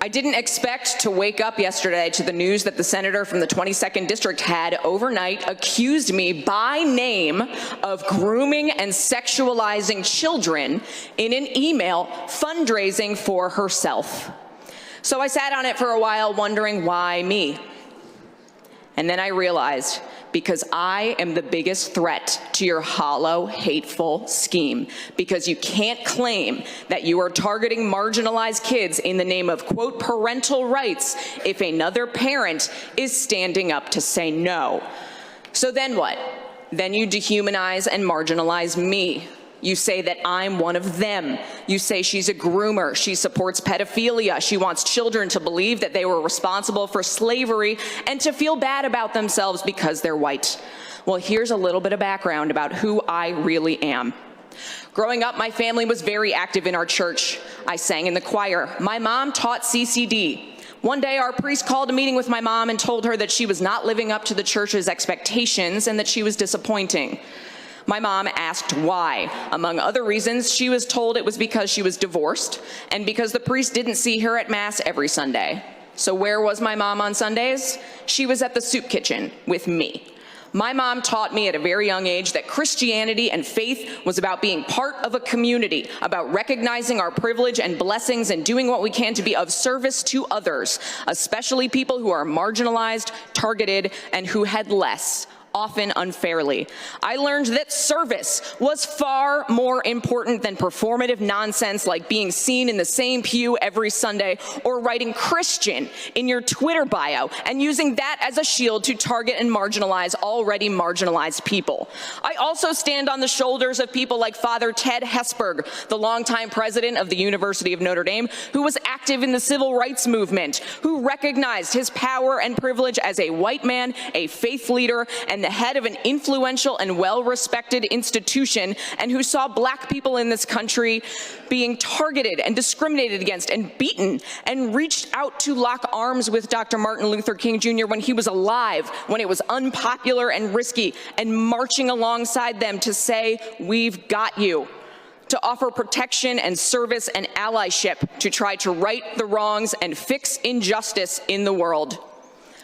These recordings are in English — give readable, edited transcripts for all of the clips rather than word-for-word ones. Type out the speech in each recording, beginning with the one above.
I didn't expect to wake up yesterday to the news that the senator from the 22nd district had overnight accused me by name of grooming and sexualizing children in an email fundraising for herself. So I sat on it for a while wondering why me. And then I realized, because I am the biggest threat to your hollow, hateful scheme. Because you can't claim that you are targeting marginalized kids in the name of, quote, parental rights if another parent is standing up to say no. So then what? Then you dehumanize and marginalize me. You say that I'm one of them. You say she's a groomer. She supports pedophilia. She wants children to believe that they were responsible for slavery and to feel bad about themselves because they're white. Well, here's a little bit of background about who I really am. Growing up, my family was very active in our church. I sang in the choir. My mom taught CCD. One day, our priest called a meeting with my mom and told her that she was not living up to the church's expectations and that she was disappointing. My mom asked why. Among other reasons, she was told it was because she was divorced and because the priest didn't see her at Mass every Sunday. So where was my mom on Sundays? She was at the soup kitchen with me. My mom taught me at a very young age that Christianity and faith was about being part of a community, about recognizing our privilege and blessings and doing what we can to be of service to others, especially people who are marginalized, targeted, and who had less, often unfairly. I learned that service was far more important than performative nonsense like being seen in the same pew every Sunday or writing Christian in your Twitter bio and using that as a shield to target and marginalize already marginalized people. I also stand on the shoulders of people like Father Ted Hesburgh, the longtime president of the University of Notre Dame, who was active in the civil rights movement, who recognized his power and privilege as a white man, a faith leader, and the head of an influential and well-respected institution, and who saw black people in this country being targeted and discriminated against and beaten, and reached out to lock arms with Dr. Martin Luther King Jr. when he was alive, when it was unpopular and risky, and marching alongside them to say, "We've got you," to offer protection and service and allyship to try to right the wrongs and fix injustice in the world.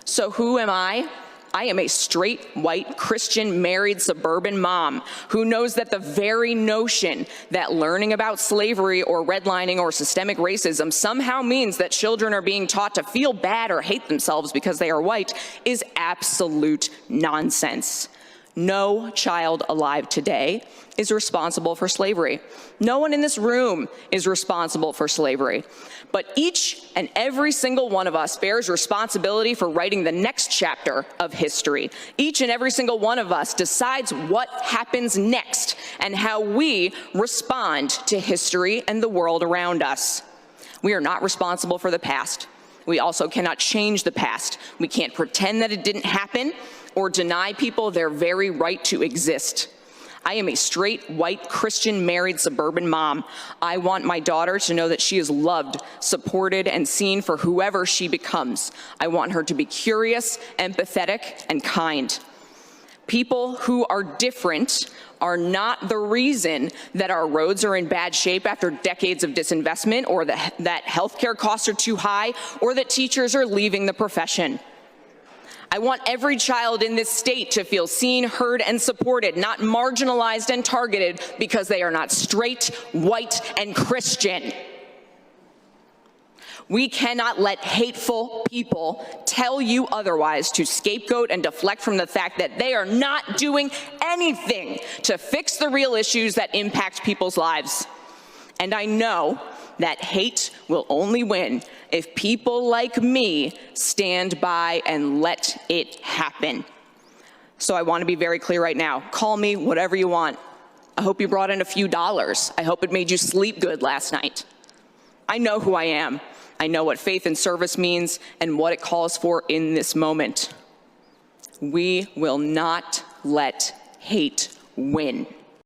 So who am I? I am a straight, white, Christian, married, suburban mom who knows that the very notion that learning about slavery or redlining or systemic racism somehow means that children are being taught to feel bad or hate themselves because they are white is absolute nonsense. No child alive today is responsible for slavery. No one in this room is responsible for slavery. But each and every single one of us bears responsibility for writing the next chapter of history. Each and every single one of us decides what happens next and how we respond to history and the world around us. We are not responsible for the past. We also cannot change the past. We can't pretend that it didn't happen or deny people their very right to exist. I am a straight, white, Christian, married, suburban mom. I want my daughter to know that she is loved, supported, and seen for whoever she becomes. I want her to be curious, empathetic, and kind. People who are different are not the reason that our roads are in bad shape after decades of disinvestment, or that healthcare costs are too high, or that teachers are leaving the profession. I want every child in this state to feel seen, heard, and supported, not marginalized and targeted because they are not straight, white, and Christian. We cannot let hateful people tell you otherwise, to scapegoat and deflect from the fact that they are not doing anything to fix the real issues that impact people's lives. And I know that hate will only win if people like me stand by and let it happen. So I want to be very clear right now. Call me whatever you want. I hope you brought in a few dollars. I hope it made you sleep good last night. I know who I am. I know what faith and service means and what it calls for in this moment. We will not let hate win.